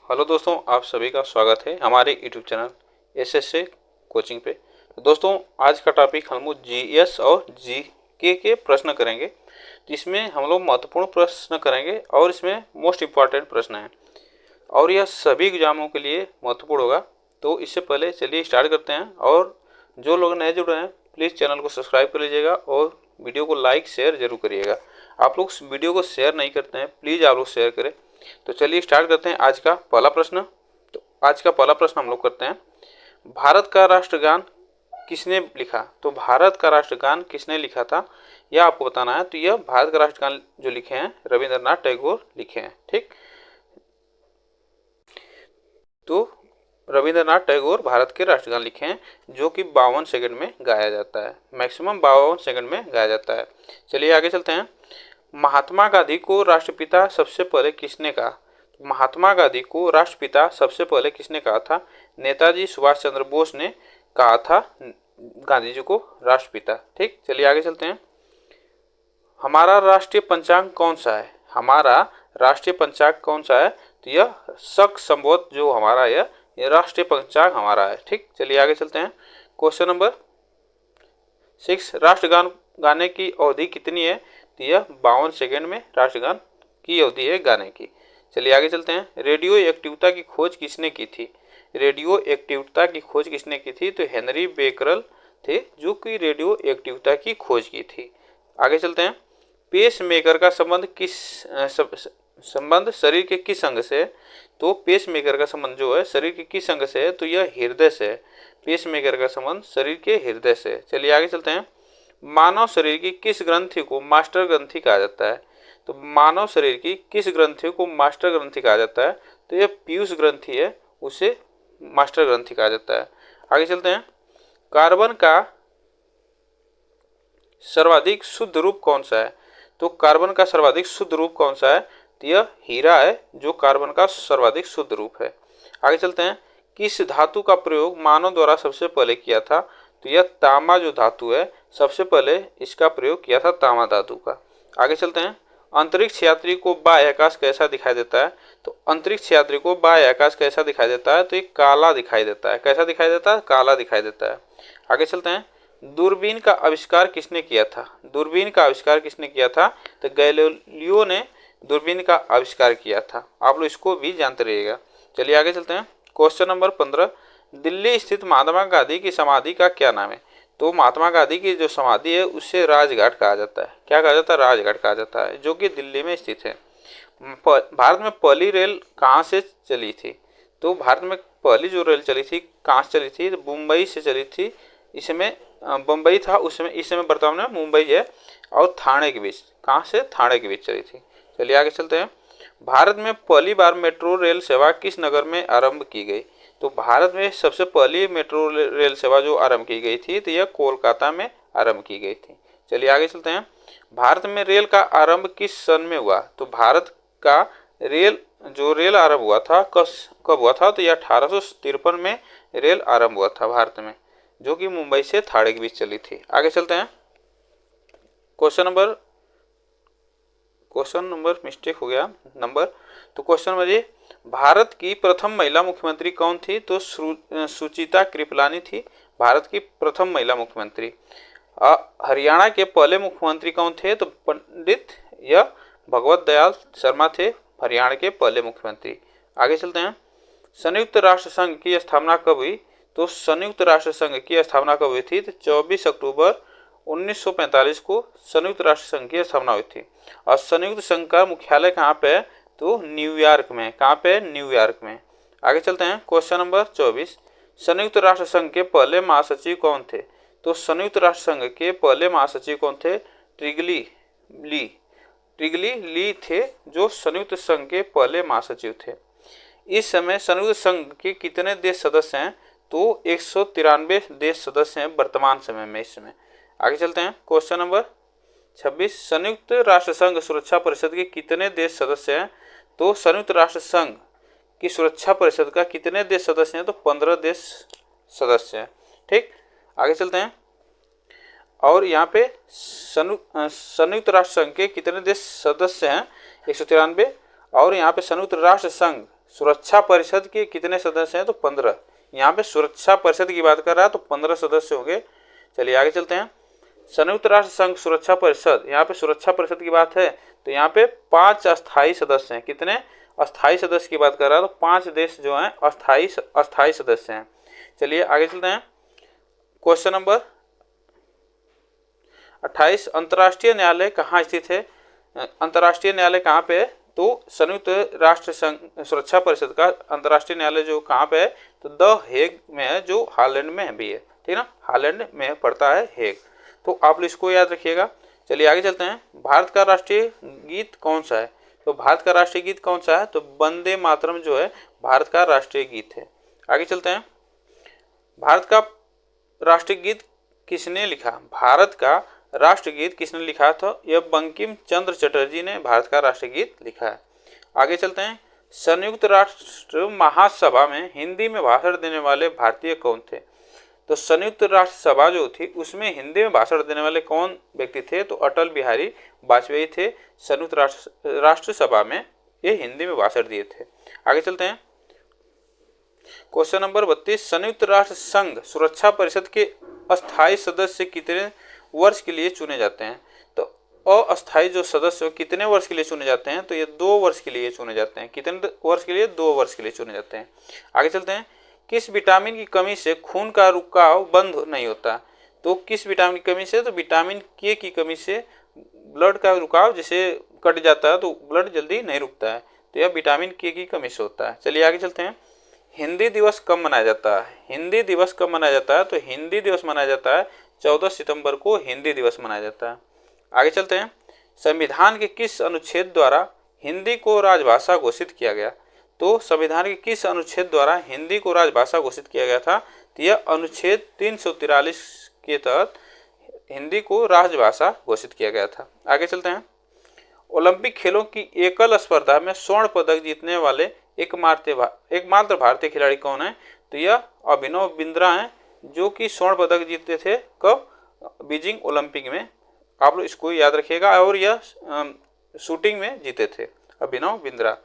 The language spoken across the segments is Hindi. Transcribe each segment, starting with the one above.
हेलो दोस्तों, आप सभी का स्वागत है हमारे यूट्यूब चैनल एसएसए कोचिंग पे। तो दोस्तों, आज का टॉपिक हम लोग जीएस और जीके के प्रश्न करेंगे। तो इसमें हम लोग महत्वपूर्ण प्रश्न करेंगे और इसमें मोस्ट इम्पॉर्टेंट प्रश्न है और यह सभी एग्जामों के लिए महत्वपूर्ण होगा। तो इससे पहले चलिए स्टार्ट करते हैं। और जो लोग नए जुड़ रहे हैं प्लीज़ चैनल को सब्सक्राइब कर लीजिएगा और वीडियो को लाइक शेयर जरूर करिएगा। आप लोग वीडियो को शेयर नहीं करते हैं, प्लीज़ आप लोग शेयर करें। तो चलिए स्टार्ट करते हैं आज का पहला प्रश्न। तो आज का पहला प्रश्न हम लोग करते हैं, भारत का राष्ट्रगान किसने लिखा? तो भारत का राष्ट्रगान किसने लिखा था यह आपको बताना है। तो यह भारत का राष्ट्रगान जो लिखे हैं रविंद्रनाथ टैगोर लिखे हैं। ठीक, तो रविंद्रनाथ टैगोर भारत के राष्ट्रगान लिखे हैं जो कि 52 सेकंड में गाया जाता है, मैक्सिमम 52 सेकंड में गाया जाता है। चलिए आगे चलते हैं। महात्मा गांधी को राष्ट्रपिता सबसे पहले किसने कहा? महात्मा गांधी को राष्ट्रपिता सबसे पहले किसने कहा था? नेताजी सुभाष चंद्र बोस ने कहा था गांधी जी को राष्ट्रपिता। ठीक, चलिए आगे चलते हैं। हमारा राष्ट्रीय पंचांग कौन सा है? हमारा राष्ट्रीय पंचांग कौन सा है? तो यह शक संवत जो हमारा यह राष्ट्रीय पंचांग हमारा है। ठीक, चलिए आगे चलते हैं। क्वेश्चन नंबर 6, राष्ट्रगान गाने की अवधि कितनी है? तो यह 52 सेकेंड में राष्ट्रगान की अवधि है गाने की। चलिए आगे चलते हैं। रेडियो एक्टिवता की खोज किसने की थी? रेडियो एक्टिवता की खोज किसने की थी? तो हेनरी बेकरल थे जो कि रेडियो एक्टिवता की खोज की थी। आगे चलते हैं। पेस मेकर का संबंध संबंध शरीर के किस अंग से? तो पेस मेकर का संबंध जो है शरीर के किस अंग से है? तो यह हृदय से है। पेस मेकर का संबंध शरीर के हृदय से। चलिए आगे चलते हैं। मानव शरीर की किस ग्रंथि को मास्टर ग्रंथि कहा जाता है? तो मानव शरीर की किस ग्रंथि को मास्टर ग्रंथि कहा जाता है? तो यह पीयूष ग्रंथि है, उसे मास्टर ग्रंथि कहा जाता है। आगे चलते हैं। कार्बन का सर्वाधिक शुद्ध रूप कौन सा है? तो कार्बन का सर्वाधिक शुद्ध रूप कौन सा है? तो यह हीरा है जो कार्बन का सर्वाधिक शुद्ध रूप है। आगे चलते हैं। किस धातु का प्रयोग मानव द्वारा सबसे पहले किया था? तो यह तांबा जो धातु है, सबसे पहले इसका प्रयोग किया था तांबा धातु का। आगे चलते हैं। अंतरिक्ष यात्री को बाह्य आकाश कैसा दिखाई देता है? तो अंतरिक्ष यात्री को बाह्य आकाश कैसा दिखाई देता है? तो एक काला दिखाई देता है। कैसा दिखाई देता है? काला दिखाई देता है। आगे चलते हैं। दूरबीन का आविष्कार किसने किया था? दूरबीन का आविष्कार किसने किया था? तो गैलीलियो ने दूरबीन का आविष्कार किया था। आप लोग इसको भी जानते रहिएगा। चलिए आगे चलते हैं। क्वेश्चन नंबर 15, दिल्ली स्थित महात्मा गांधी की समाधि का क्या नाम है? तो महात्मा गांधी की जो समाधि है उसे राजघाट कहा जाता है। क्या कहा जाता है? राजघाट कहा जाता है, जो कि दिल्ली में स्थित है। भारत में पहली रेल कहाँ से चली थी? तो भारत में पहली जो रेल चली थी कहाँ से चली थी? तो मुंबई से चली थी। इस समय बम्बई था उस समय, इस समय वर्तमान में मुंबई है और थाने के बीच। कहाँ से? थाने के बीच चली थी। चलिए आगे चलते हैं। भारत में पहली बार मेट्रो रेल सेवा किस नगर में आरंभ की गई? तो भारत में सबसे पहली मेट्रो रेल सेवा जो आरंभ की गई थी तो यह कोलकाता में आरंभ की गई थी। चलिए आगे चलते हैं। भारत में रेल का आरंभ किस सन में हुआ? तो भारत का रेल आरंभ हुआ था कब हुआ था? तो यह 1853 में रेल आरंभ हुआ था भारत में, जो कि मुंबई से थाने के बीच चली थी। आगे चलते हैं। क्वेश्चन नंबर मिस्टेक हो गया नंबर। तो क्वेश्चन नंबर ये, भारत की प्रथम महिला मुख्यमंत्री कौन थी? तो सुचिता कृपलानी थी भारत की प्रथम महिला मुख्यमंत्री। हरियाणा के पहले मुख्यमंत्री कौन थे? तो पंडित या भगवत दयाल शर्मा थे हरियाणा के पहले मुख्यमंत्री। आगे चलते हैं। संयुक्त राष्ट्र संघ की स्थापना कब हुई? तो संयुक्त राष्ट्र संघ की स्थापना कब हुई थी? तो 24 अक्टूबर 1945 को संयुक्त राष्ट्र संघ की स्थापना हुई थी। और संयुक्त संघ का मुख्यालय कहाँ पे है? तो न्यूयॉर्क में। कहाँ पे? न्यूयॉर्क में। आगे चलते हैं। क्वेश्चन नंबर 24, संयुक्त राष्ट्र संघ के पहले महासचिव कौन थे? तो संयुक्त राष्ट्र संघ के पहले महासचिव कौन थे? ट्रिगली ली थे जो संयुक्त संघ के पहले महासचिव थे। इस समय संयुक्त संघ के कितने देश सदस्य हैं? तो 193 देश सदस्य हैं वर्तमान समय में इस समय। आगे चलते हैं। क्वेश्चन नंबर 26, संयुक्त राष्ट्र संघ सुरक्षा परिषद के कितने देश सदस्य हैं? तो संयुक्त राष्ट्र संघ की सुरक्षा परिषद का कितने देश सदस्य हैं? तो 15 देश सदस्य हैं। ठीक, आगे चलते हैं। और यहाँ पे संयुक्त राष्ट्र संघ के कितने देश सदस्य हैं? 193। और यहाँ पे संयुक्त राष्ट्र संघ सुरक्षा परिषद के कितने सदस्य हैं? तो 15। यहाँ पे सुरक्षा परिषद की बात कर रहा है तो 15 सदस्य होंगे। चलिए आगे चलते हैं। संयुक्त राष्ट्र संघ सुरक्षा परिषद, यहाँ पे सुरक्षा परिषद की बात है तो यहाँ पे 5 अस्थायी सदस्य हैं। कितने अस्थायी सदस्य की बात कर रहा है? तो 5 देश जो हैं अस्थायी सदस्य हैं। चलिए आगे चलते हैं। क्वेश्चन नंबर 28, अंतर्राष्ट्रीय न्यायालय कहाँ स्थित है? अंतर्राष्ट्रीय न्यायालय कहाँ पे है? तो संयुक्त राष्ट्र संघ सुरक्षा परिषद का अंतर्राष्ट्रीय न्यायालय जो कहाँ पे है? तो द हेग में है, जो हालैंड में भी है, ठीक ना, हालैंड में पड़ता है हेग। तो आप इसको याद रखिएगा। चलिए आगे चलते हैं। भारत का राष्ट्रीय गीत कौन सा है? तो भारत का राष्ट्रीय गीत कौन सा है? तो वंदे मातरम जो है भारत का राष्ट्रीय गीत है। आगे चलते हैं। भारत का राष्ट्रीय गीत किसने लिखा? भारत का राष्ट्रीय गीत किसने लिखा था? यह बंकिम चंद्र चटर्जी ने भारत का राष्ट्रीय गीत लिखा है। आगे चलते हैं। संयुक्त राष्ट्र महासभा में हिंदी में भाषण देने वाले भारतीय कौन थे? तो संयुक्त राष्ट्र सभा जो थी उसमें हिंदी में भाषण देने वाले कौन व्यक्ति थे? तो अटल बिहारी वाजपेयी थे। संयुक्त राष्ट्र सभा में ये हिंदी में भाषण दिए थे। आगे चलते हैं। क्वेश्चन नंबर 32, संयुक्त राष्ट्र संघ सुरक्षा परिषद के अस्थायी सदस्य कितने वर्ष के लिए चुने जाते हैं? तो अस्थायी जो सदस्य कितने वर्ष के लिए चुने जाते हैं? तो ये 2 वर्ष के लिए चुने जाते हैं। कितने वर्ष के लिए? 2 वर्ष के लिए चुने जाते हैं। आगे चलते हैं। किस विटामिन की कमी से खून का रुकाव बंद नहीं होता? तो किस विटामिन की कमी से? तो विटामिन के की कमी से ब्लड का रुकाव जैसे कट जाता है तो ब्लड जल्दी नहीं रुकता है, तो यह विटामिन के की कमी से होता है। चलिए आगे चलते हैं। हिंदी दिवस कब मनाया जाता है? हिंदी दिवस कब मनाया जाता है? तो हिंदी दिवस मनाया जाता है 14 सितंबर को हिंदी दिवस मनाया जाता है। आगे चलते हैं। संविधान के किस अनुच्छेद द्वारा हिंदी को राजभाषा घोषित किया गया? तो संविधान के किस अनुच्छेद द्वारा हिंदी को राजभाषा घोषित किया गया था? तो यह अनुच्छेद 343 के तहत हिंदी को राजभाषा घोषित किया गया था। आगे चलते हैं। ओलंपिक खेलों की एकल स्पर्धा में स्वर्ण पदक जीतने वाले एकमात्र भारतीय खिलाड़ी कौन है? तो यह अभिनव बिंद्रा हैं, जो कि स्वर्ण पदक जीते थे कब? बीजिंग ओलंपिक में। आप लोग इसको याद रखिएगा। और यह शूटिंग में जीते थे, अभिनव बिंद्रा।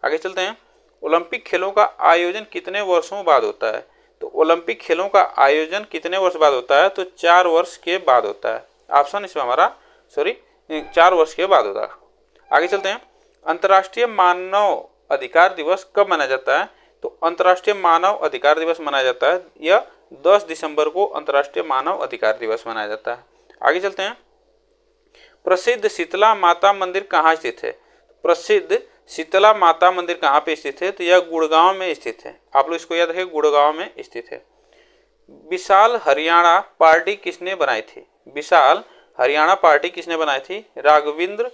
आगे चलते हैं। ओलंपिक खेलों का आयोजन कितने वर्षों बाद होता है? तो ओलंपिक खेलों का आयोजन कितने वर्ष बाद होता है? तो 4 वर्ष के बाद होता है। ऑप्शन इसमें हमारा 4 वर्ष के बाद होता है। आगे चलते हैं। अंतर्राष्ट्रीय मानव अधिकार दिवस कब मनाया जाता है? तो अंतर्राष्ट्रीय मानव अधिकार दिवस मनाया जाता है, यह 10 दिसंबर को अंतर्राष्ट्रीय मानव अधिकार दिवस मनाया जाता है। आगे चलते हैं। प्रसिद्ध शीतला माता मंदिर कहाँ स्थित है? प्रसिद्ध शीतला माता मंदिर कहाँ पे स्थित है? तो यह गुड़गांव में स्थित है। आप लोग इसको याद रखें, गुड़गांव में स्थित है। विशाल हरियाणा पार्टी किसने बनाई थी? विशाल हरियाणा पार्टी किसने बनाई थी? राघवेंद्र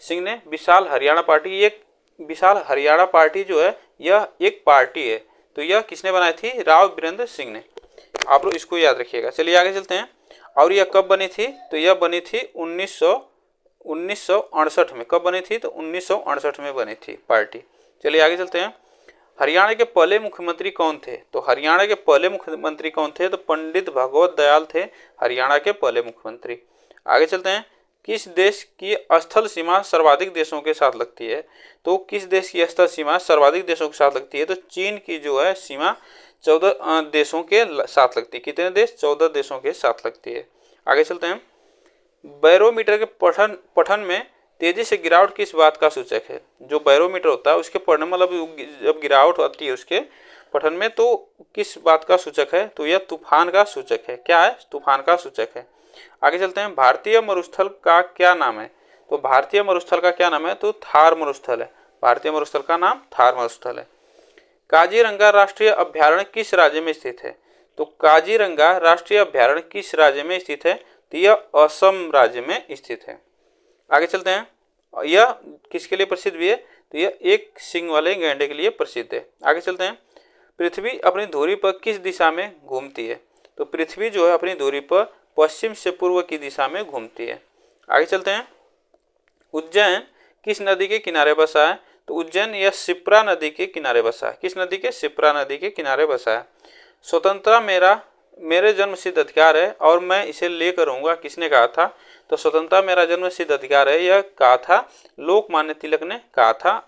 सिंह ने विशाल हरियाणा पार्टी। एक विशाल हरियाणा पार्टी जो है यह एक पार्टी है, तो यह किसने बनाई थी? राव वीरेंद्र सिंह ने। आप लोग इसको याद रखिएगा। चलिए आगे चलते हैं। और यह कब बनी थी? तो यह बनी थी 1968 में। कब बनी थी? तो 1968 में बनी थी पार्टी। चलिए आगे चलते हैं। हरियाणा के पहले मुख्यमंत्री कौन थे? तो हरियाणा के पहले मुख्यमंत्री कौन थे? तो पंडित भगवत दयाल थे हरियाणा के पहले मुख्यमंत्री। आगे चलते हैं। किस देश की स्थल सीमा सर्वाधिक देशों के साथ लगती है? तो किस देश की स्थल सीमा सर्वाधिक देशों के साथ लगती है? तो चीन की जो है सीमा 14 देशों के साथ लगती है। कितने देश? 14 देशों के साथ लगती है। आगे चलते हैं। बैरोमीटर के पठन में तेजी से गिरावट किस बात का सूचक है? जो बैरोमीटर होता है उसके पढ़ने मतलब जब गिरावट आती है उसके पठन में, तो किस बात का सूचक है? तो यह तूफान का सूचक है। क्या है? तूफान का सूचक है। आगे चलते हैं। भारतीय मरुस्थल का क्या नाम है? तो भारतीय मरुस्थल का क्या नाम है? तो थार मरुस्थल है। भारतीय मरुस्थल का नाम थार मरुस्थल है। काजीरंगा राष्ट्रीय अभ्यारण्य किस राज्य में स्थित है? तो काजीरंगा राष्ट्रीय अभ्यारण्य किस राज्य में स्थित है? तो यह असम राज्य में स्थित है। आगे चलते हैं। यह किसके लिए प्रसिद्ध भी है? तो यह एक सींग वाले गैंडे के लिए प्रसिद्ध है। आगे चलते हैं। पृथ्वी अपनी धुरी पर किस दिशा में घूमती है? तो पृथ्वी जो है अपनी धुरी पर पश्चिम से पूर्व की दिशा में घूमती है। आगे चलते हैं। उज्जैन किस नदी के किनारे बसा है? तो उज्जैन यह शिप्रा नदी के किनारे बसा है। किस नदी के? शिप्रा नदी के किनारे बसा है। स्वतंत्रता मेरे जन्मसिद्ध अधिकार है और मैं इसे लेकर रहूंगा, किसने कहा था? तो स्वतंत्रता मेरा जन्मसिद्ध अधिकार है, यह कहा था लोकमान्य तिलक ने कहा था।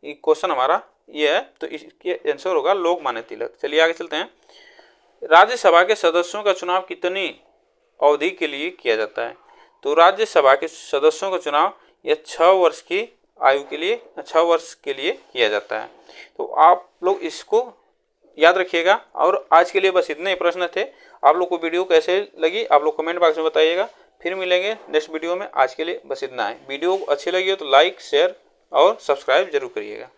ये क्वेश्चन हमारा ये है, तो इसके आंसर होगा लोकमान्य तिलक। चलिए आगे चलते हैं। राज्यसभा के सदस्यों का चुनाव कितनी अवधि के लिए किया जाता है? तो राज्यसभा के सदस्यों का चुनाव यह 6 वर्ष की आयु के लिए 6 वर्ष के लिए किया जाता है। तो आप लोग इसको याद रखिएगा। और आज के लिए बस इतने ही प्रश्न थे। आप लोग को वीडियो कैसे लगी आप लोग कमेंट बॉक्स में बताइएगा। फिर मिलेंगे नेक्स्ट वीडियो में। आज के लिए बस इतना है। वीडियो अच्छी लगी हो तो लाइक शेयर और सब्सक्राइब जरूर करिएगा।